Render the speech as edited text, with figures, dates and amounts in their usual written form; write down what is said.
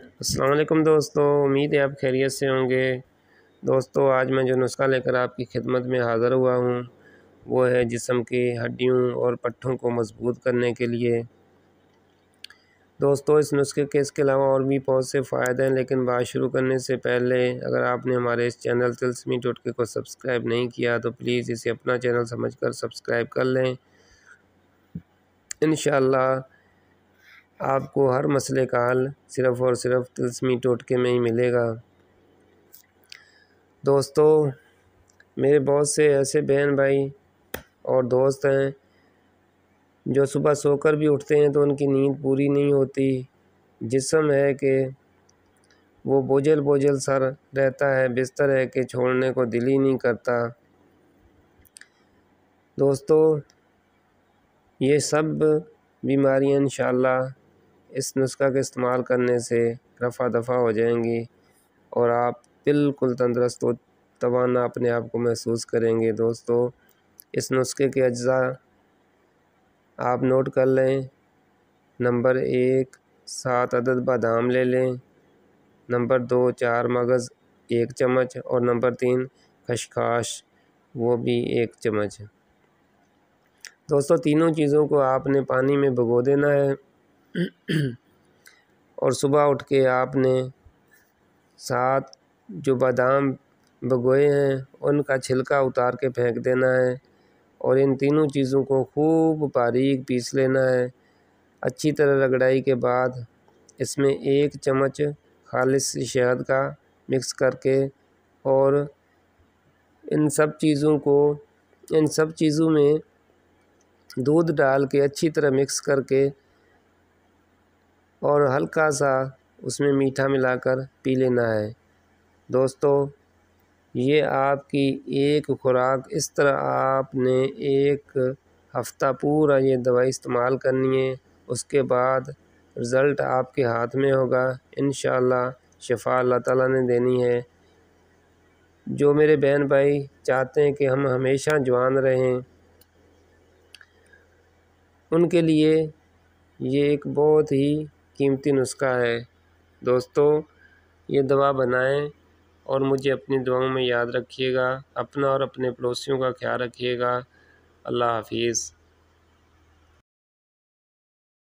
अस्सलाम वालेकुम दोस्तों, उम्मीद है आप खैरियत से होंगे। दोस्तों, आज मैं जो नुस्खा लेकर आपकी खिदमत में हाज़िर हुआ हूँ, वो है जिस्म की हड्डियों और पट्ठों को मज़बूत करने के लिए। दोस्तों, इस नुस्खे के इसके अलावा और भी बहुत से फ़ायदे हैं, लेकिन बात शुरू करने से पहले अगर आपने हमारे इस चैनल तिल्स्मी टोटके को सब्सक्राइब नहीं किया तो प्लीज़ इसे अपना चैनल समझकर सब्सक्राइब कर लें। इंशाअल्लाह आपको हर मसले का हल सिर्फ़ और सिर्फ तिल्स्मी टोटके में ही मिलेगा। दोस्तों, मेरे बहुत से ऐसे बहन भाई और दोस्त हैं जो सुबह सोकर भी उठते हैं तो उनकी नींद पूरी नहीं होती। जिस्म है कि वो बोझल-बोझल सा रहता है, बिस्तर है कि छोड़ने को दिल ही नहीं करता। दोस्तों, ये सब बीमारियां इंशाअल्लाह इस नुस्खा के इस्तेमाल करने से रफ़ा दफ़ा हो जाएंगी और आप बिल्कुल तंदुरुस्त व तवाना अपने आप को महसूस करेंगे। दोस्तों, इस नुस्खे के अज्जा आप नोट कर लें। नंबर 1 7 अदद बादाम ले लें। नंबर 2 4 मगज़ 1 चम्मच और नंबर 3 खसखस वो भी 1 चम्मच। दोस्तों, तीनों चीज़ों को आपने पानी में भिगो देना है और सुबह उठ के आपने 7 जो बादाम भिगोए हैं उनका छिलका उतार के फेंक देना है और इन तीनों चीज़ों को खूब बारीक पीस लेना है। अच्छी तरह रगड़ाई के बाद इसमें 1 चम्मच खालिस शहद का मिक्स करके और इन सब चीज़ों में दूध डाल के अच्छी तरह मिक्स करके और हल्का सा उसमें मीठा मिलाकर पी लेना है। दोस्तों, ये आपकी एक खुराक इस तरह आपने 1 हफ़्ता पूरा ये दवाई इस्तेमाल करनी है। उसके बाद रिज़ल्ट आपके हाथ में होगा। इंशाअल्लाह शिफ़ा अल्लाह ताला ने देनी है। जो मेरे बहन भाई चाहते हैं कि हम हमेशा जवान रहें, उनके लिए ये एक बहुत ही कीमती नुस्खा है। दोस्तों, ये दवा बनाएं और मुझे अपनी दुआओं में याद रखिएगा। अपना और अपने पड़ोसियों का ख्याल रखिएगा। अल्लाह हाफ़िज़।